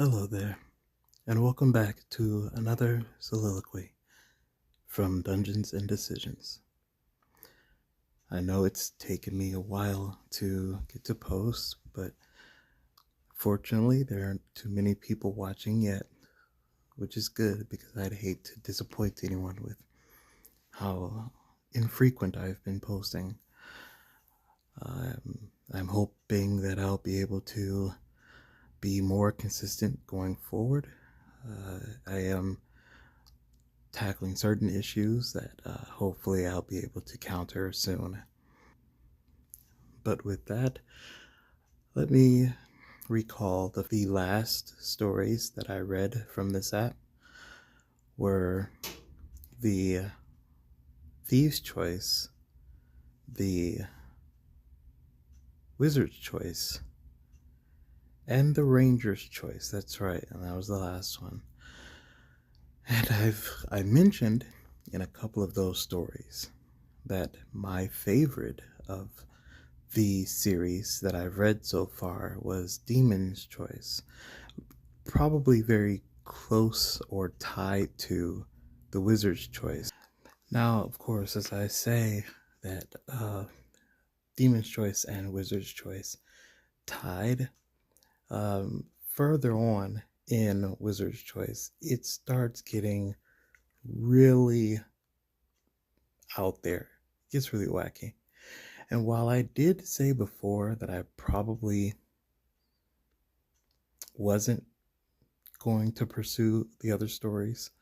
Hello there, and welcome back to another soliloquy from Dungeons and Decisions. I know it's taken me a while to get to post, but fortunately, there aren't too many people watching yet, which is good because I'd hate to disappoint anyone with how infrequent I've been posting. I'm hoping that I'll be able to be more consistent going forward. I am tackling certain issues that hopefully I'll be able to counter soon. But with that, let me recall the last stories that I read from this app were the Thieves' Choice, the Wizard's Choice, and the Ranger's Choice. That's right, and that was the last one. And I mentioned in a couple of those stories that my favorite of the series that I've read so far was Demon's Choice. Probably very close or tied to the Wizard's Choice. Now, of course, as I say that Demon's Choice and Wizard's Choice tied, further on in Wizard's Choice, it starts getting really out there. It gets really wacky. And while I did say before that I probably wasn't going to pursue the other stories,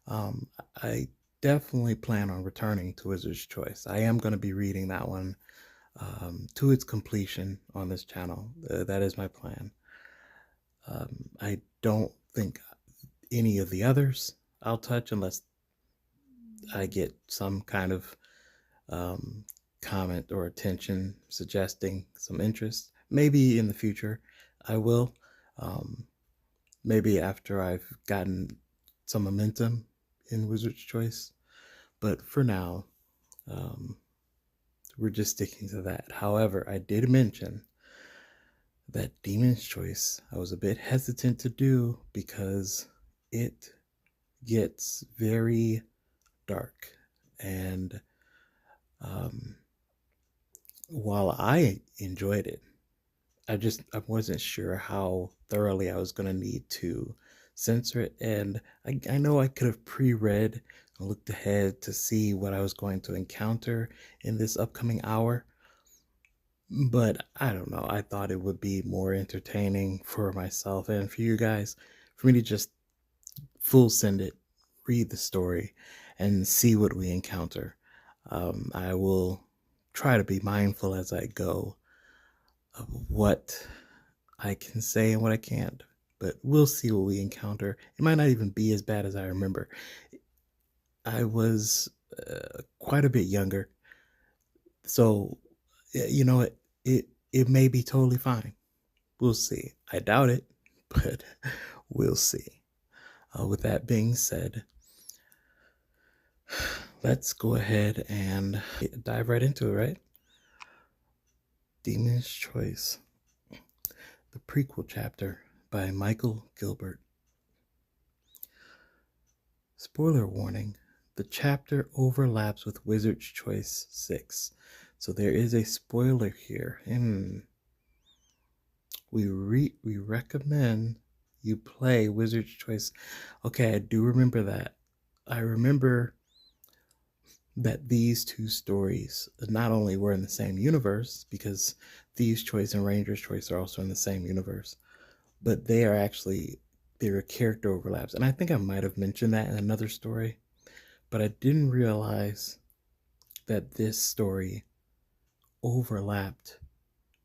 I definitely plan on returning to Wizard's Choice. I am going to be reading that one to its completion on this channel. That is my plan. I don't think any of the others I'll touch unless I get some kind of comment or attention suggesting some interest. Maybe in the future I will. Maybe after I've gotten some momentum in Wizard's Choice. But for now, we're just sticking to that. However, I did mention that Demon's Choice I was a bit hesitant to do because it gets very dark. And while I enjoyed it, I wasn't sure how thoroughly I was going to need to censor it. And I know I could have pre-read and looked ahead to see what I was going to encounter in this upcoming hour. But I don't know. I thought it would be more entertaining for myself and for you guys for me to just full send it, read the story, and see what we encounter. I will try to be mindful as I go of what I can say and what I can't, but we'll see what we encounter. It might not even be as bad as I remember. I was quite a bit younger, so you know it may be totally fine. We'll see. I doubt it, but we'll see. With that being said, let's go ahead and dive right into it, right? Demon's Choice, the prequel chapter by Michael Gilbert. Spoiler warning, the chapter overlaps with Wizard's Choice 6. So there is a spoiler here. We recommend you play Wizard's Choice. Okay, I do remember that. I remember that these two stories not only were in the same universe, because Thieves' Choice and Ranger's Choice are also in the same universe, but there are character overlaps. And I think I might have mentioned that in another story, but I didn't realize that this story overlapped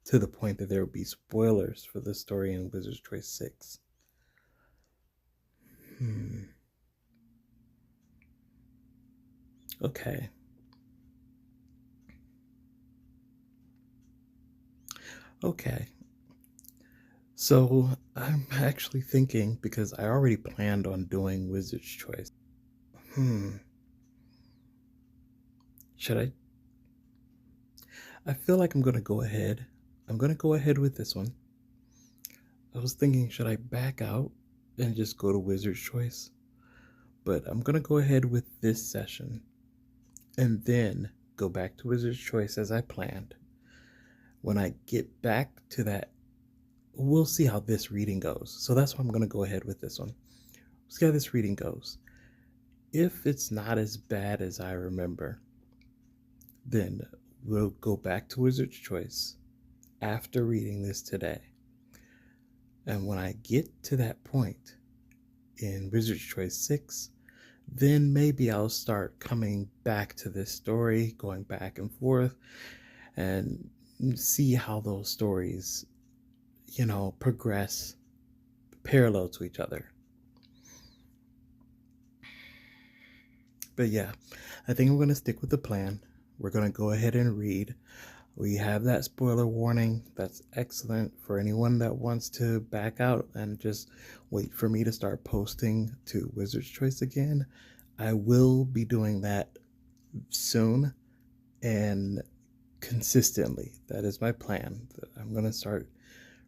to the point that there would be spoilers for the story in Wizard's Choice 6. Okay. Okay. So I'm actually thinking, because I already planned on doing Wizard's Choice. Should I? I feel like I'm going to go ahead. I'm going to go ahead with this one. I was thinking, should I back out and just go to Wizard's Choice? But I'm going to go ahead with this session and then go back to Wizard's Choice as I planned. When I get back to that, we'll see how this reading goes. So that's why I'm going to go ahead with this one. See how this reading goes. If it's not as bad as I remember, then we'll go back to Wizard's Choice after reading this today. And when I get to that point in Wizard's Choice 6, then maybe I'll start coming back to this story, going back and forth, and see how those stories, progress parallel to each other. But yeah, I think I'm going to stick with the plan. We're going to go ahead and read. We have that spoiler warning. That's excellent for anyone that wants to back out and just wait for me to start posting to Wizard's Choice again. I will be doing that soon and consistently. That is my plan. I'm going to start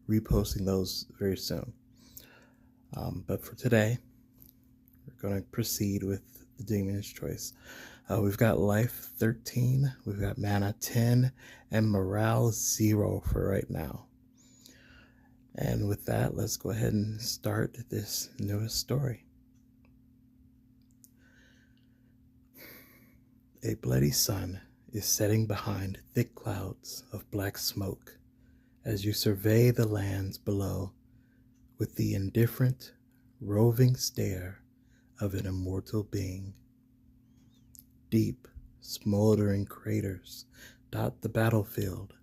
reposting those very soon. But for today, we're going to proceed with the Demon's Choice. We've got life 13, we've got mana 10, and morale 0 for right now. And with that, let's go ahead and start this newest story. A bloody sun is setting behind thick clouds of black smoke as you survey the lands below with the indifferent, roving stare of an immortal being. Deep, smoldering craters dot the battlefield,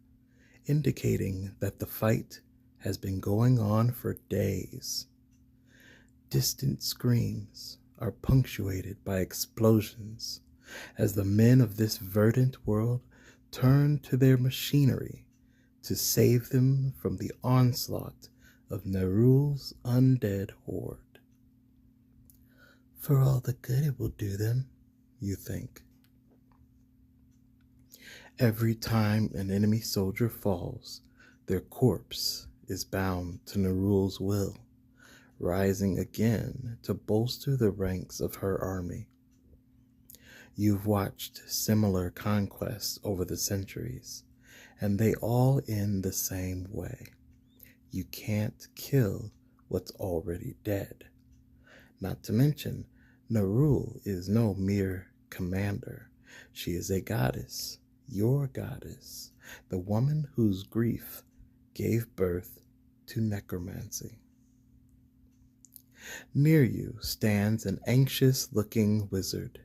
indicating that the fight has been going on for days. Distant screams are punctuated by explosions as the men of this verdant world turn to their machinery to save them from the onslaught of Nerul's undead horde. For all the good it will do them, you think. Every time an enemy soldier falls, their corpse is bound to Nerul's will, rising again to bolster the ranks of her army. You've watched similar conquests over the centuries, and they all end the same way. You can't kill what's already dead. Not to mention, Nerul is no mere commander. She is a goddess, your goddess, the woman whose grief gave birth to necromancy. Near you stands an anxious-looking wizard,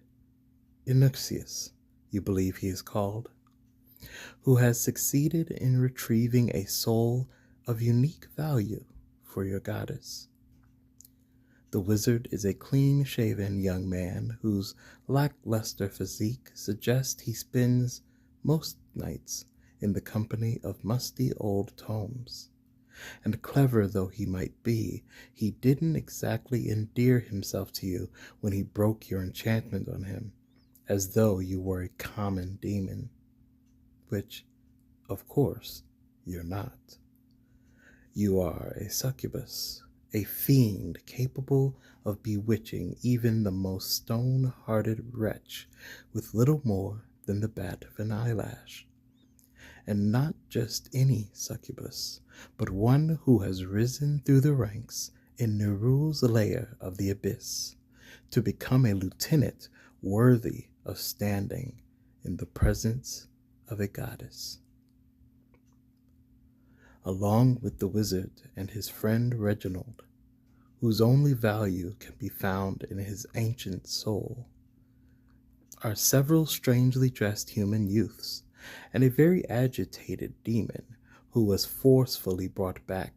Inuxius, you believe he is called, who has succeeded in retrieving a soul of unique value for your goddess. The wizard is a clean-shaven young man whose lackluster physique suggests he spends most nights in the company of musty old tomes. And clever though he might be, he didn't exactly endear himself to you when he broke your enchantment on him, as though you were a common demon, which, of course, you're not. You are a succubus, a fiend capable of bewitching even the most stone-hearted wretch with little more than the bat of an eyelash. And not just any succubus, but one who has risen through the ranks in Nerul's lair of the abyss to become a lieutenant worthy of standing in the presence of a goddess. Along with the wizard and his friend Reginald, whose only value can be found in his ancient soul, are several strangely dressed human youths and a very agitated demon who was forcefully brought back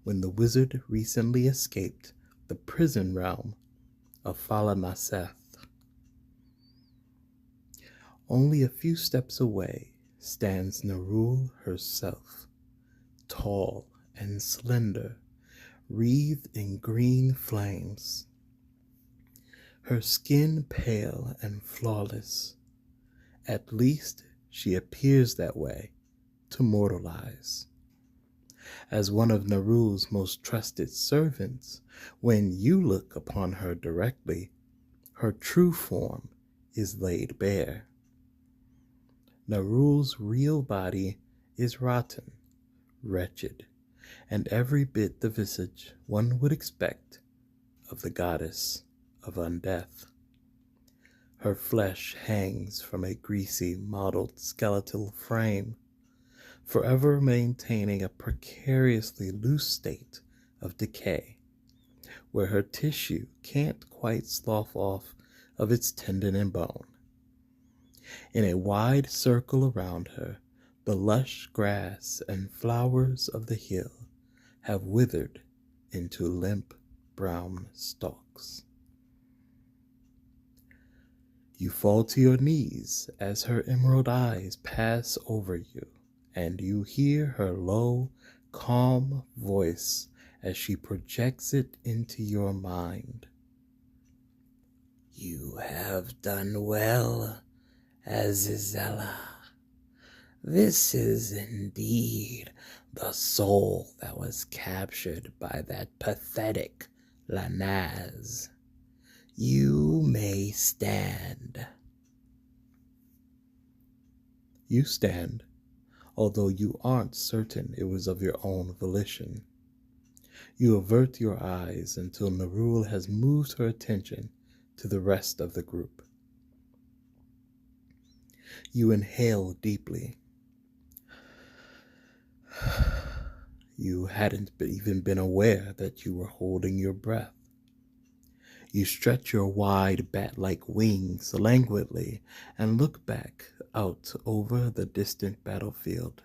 when the wizard recently escaped the prison realm of Falanaseth. Only a few steps away stands Nerul herself, tall and slender, wreathed in green flames, her skin pale and flawless. At least she appears that way to mortal eyes. as one of Naru's most trusted servants. When you look upon her directly, her true form is laid bare. Naru's real body is rotten, wretched, and every bit the visage one would expect of the goddess of undeath. Her flesh hangs from a greasy, mottled skeletal frame, forever maintaining a precariously loose state of decay, where her tissue can't quite slough off of its tendon and bone. In a wide circle around her, the lush grass and flowers of the hill have withered into limp brown stalks. You fall to your knees as her emerald eyes pass over you, and you hear her low, calm voice as she projects it into your mind. You have done well, Azizella. This is indeed the soul that was captured by that pathetic Lanaz. You may stand. You stand, although you aren't certain it was of your own volition. You avert your eyes until Narul has moved her attention to the rest of the group. You inhale deeply. You hadn't even been aware that you were holding your breath. You stretch your wide bat-like wings languidly and look back out over the distant battlefield.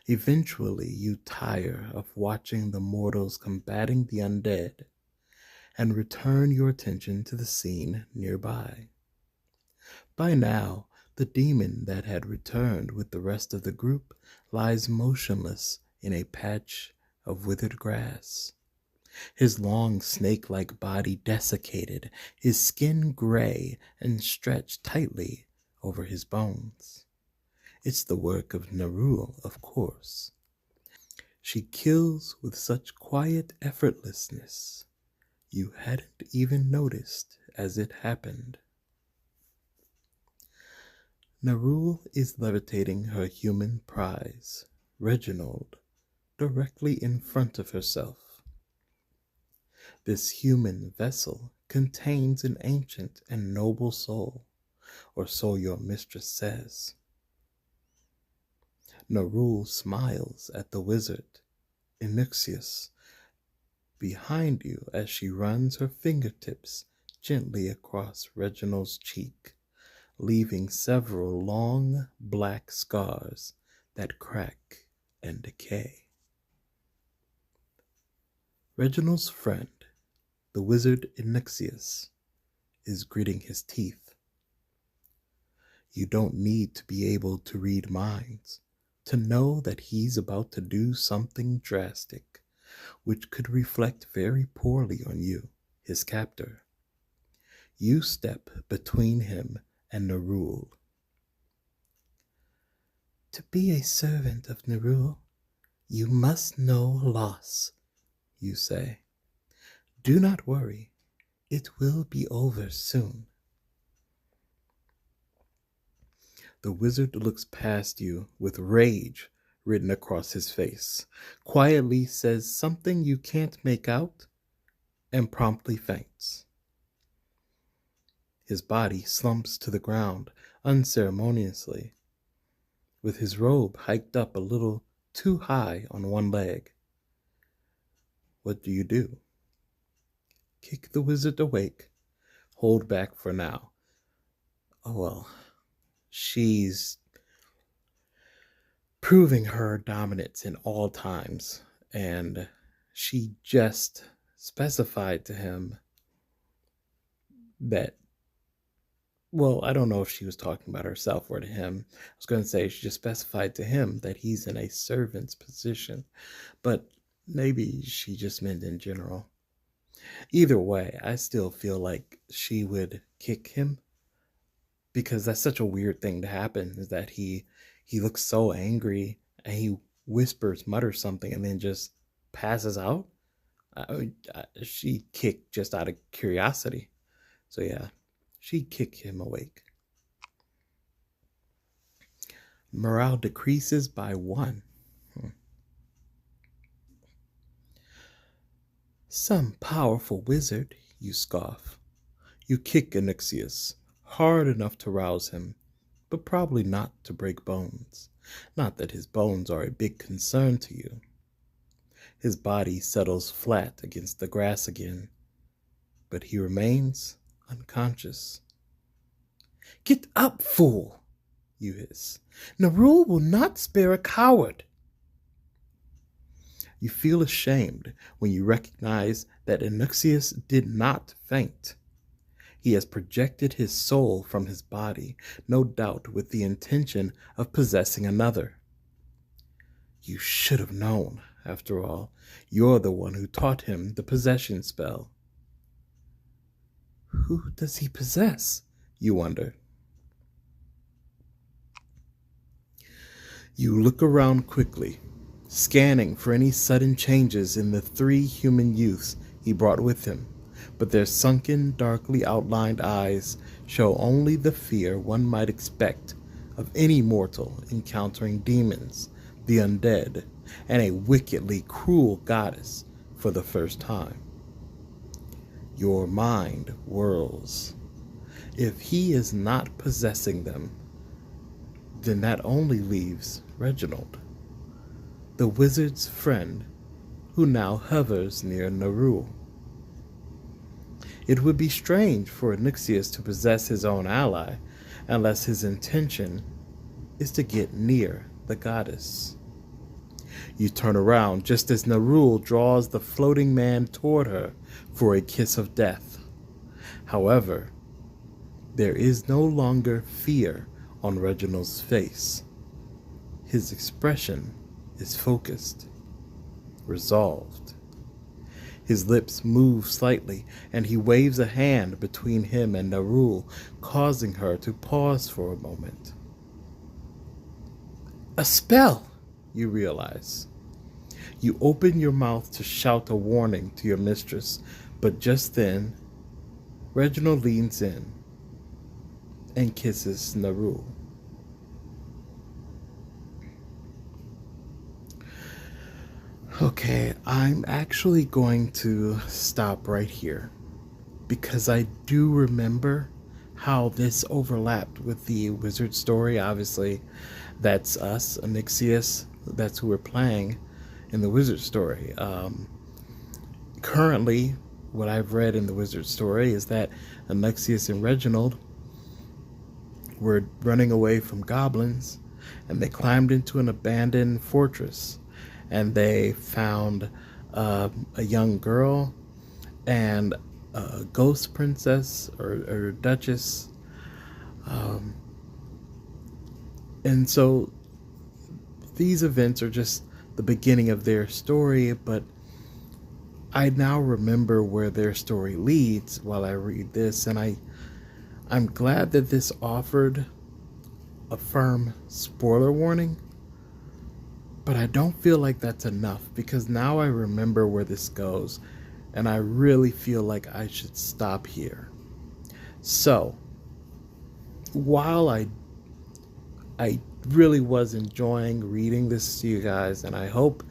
Eventually, you tire of watching the mortals combating the undead and return your attention to the scene nearby. By now, the demon that had returned with the rest of the group lies motionless in a patch of withered grass, his long snake-like body desiccated, his skin gray and stretched tightly over his bones. It's the work of Narul, of course. She kills with such quiet effortlessness, you hadn't even noticed as it happened. Narul is levitating her human prize, Reginald, directly in front of herself. This human vessel contains an ancient and noble soul, or so your mistress says. Narul smiles at the wizard, Inixius, behind you as she runs her fingertips gently across Reginald's cheek, leaving several long black scars that crack and decay. Reginald's friend, the wizard Inixius, is gritting his teeth. You don't need to be able to read minds to know that he's about to do something drastic, which could reflect very poorly on you, his captor. You step between him and Narul. To be a servant of Narul, you must know loss, you say. Do not worry, it will be over soon. The wizard looks past you with rage written across his face, quietly says something you can't make out, and promptly faints. His body slumps to the ground unceremoniously, with his robe hiked up a little too high on one leg. What do you do? Kick the wizard awake, hold back for now. Oh well, she's proving her dominance in all times, and she just specified to him that, well, I don't know if she was talking about herself or to him. I was going to say she just specified to him that he's in a servant's position, but maybe she just meant in general. Either way, I still feel like she would kick him, because that's such a weird thing to happen, is that he looks so angry and he whispers, mutters something, and then just passes out. She kicked just out of curiosity. So yeah, she kicked him awake. Morale decreases by 1. Some powerful wizard, you scoff. You kick Onyxius hard enough to rouse him, but probably not to break bones. Not that his bones are a big concern to you. His body settles flat against the grass again, but he remains unconscious. Get up, fool, you hiss. Nerul will not spare a coward. You feel ashamed when you recognize that Onyxius did not faint. He has projected his soul from his body, no doubt with the intention of possessing another. You should have known, after all. You're the one who taught him the possession spell. Who does he possess? You wonder. You look around quickly, scanning for any sudden changes in the 3 human youths he brought with him, but their sunken, darkly outlined eyes show only the fear one might expect of any mortal encountering demons, the undead, and a wickedly cruel goddess for the first time. Your mind whirls. If he is not possessing them, then that only leaves Reginald, the wizard's friend who now hovers near Nerul. It would be strange for Onyxius to possess his own ally, unless his intention is to get near the goddess. You turn around just as Nerul draws the floating man toward her for a kiss of death. However, there is no longer fear on Reginald's face. His expression is focused, resolved. His lips move slightly, and he waves a hand between him and Nerul, causing her to pause for a moment. A spell, you realize. You open your mouth to shout a warning to your mistress, but just then, Reginald leans in and kisses Nerul. Okay, I'm actually going to stop right here because I do remember how this overlapped with the wizard story. Obviously, that's us, Onyxius, that's who we're playing in the wizard story. Currently, what I've read in the wizard story is that Onyxius and Reginald were running away from goblins, and they climbed into an abandoned fortress, and they found a young girl and a ghost princess or duchess. And so these events are just the beginning of their story, but I now remember where their story leads while I read this, and I'm glad that this offered a firm spoiler warning, but I don't feel like that's enough because now I remember where this goes, and I really feel like I should stop here. So, while I really was enjoying reading this to you guys, and I hope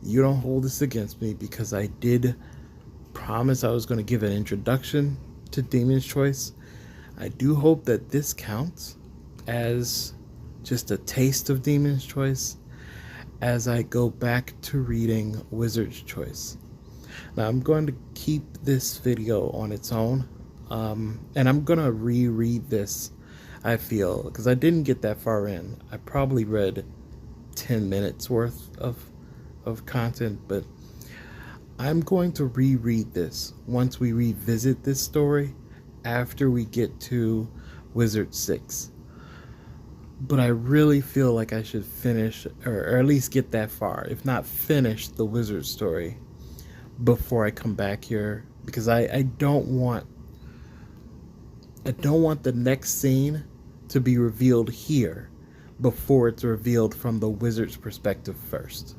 you don't hold this against me because I did promise I was going to give an introduction to Demon's Choice. I do hope that this counts as just a taste of Demon's Choice as I go back to reading Wizard's Choice. Now I'm going to keep this video on its own, and I'm going to reread this, I feel, because I didn't get that far in. I probably read 10 minutes worth of content, but I'm going to reread this once we revisit this story after we get to Wizard 6. But I really feel like I should finish, or at least get that far, if not finish the Wizard story before I come back here, because I don't want the next scene to be revealed here before it's revealed from the wizard's perspective first.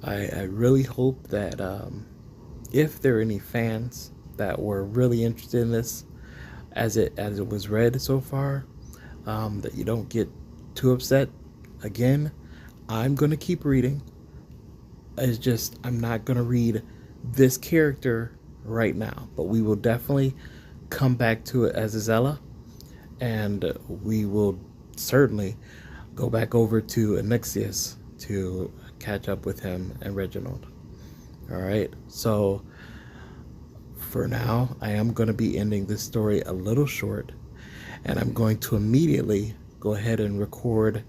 I really hope that if there are any fans that were really interested in this as it was read so far, that you don't get too upset. Again, I'm gonna keep reading. It's just I'm not gonna read this character right now, but we will definitely come back to it as Azella, and we will certainly go back over to Anixius to catch up with him and Reginald. All right, so for now, I am going to be ending this story a little short, and I'm going to immediately go ahead and record.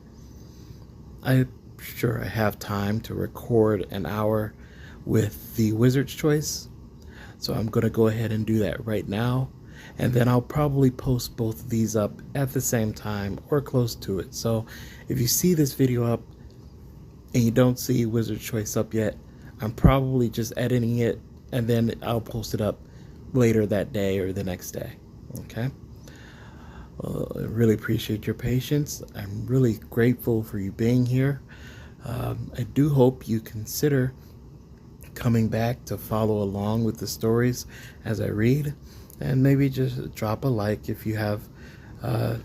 I'm sure I have time to record an hour with the Wizard's Choice, so I'm going to go ahead and do that right now, and then I'll probably post both of these up at the same time or close to it. So if you see this video up and you don't see Wizard's Choice up yet, I'm probably just editing it, and then I'll post it up later that day or the next day. Okay? Well, I really appreciate your patience. I'm really grateful for you being here. I do hope you consider coming back to follow along with the stories as I read, and maybe just drop a like if you have,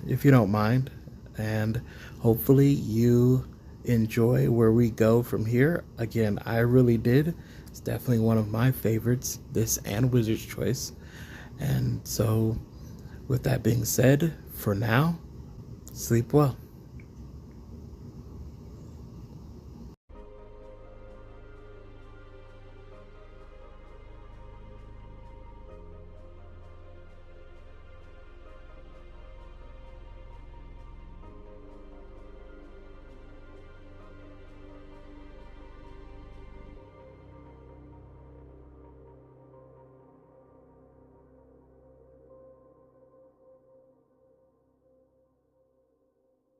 if you don't mind, and hopefully you enjoy where we go from here. Again, I really did. It's definitely one of my favorites, this and Wizard's Choice. And so with that being said, for now, sleep well.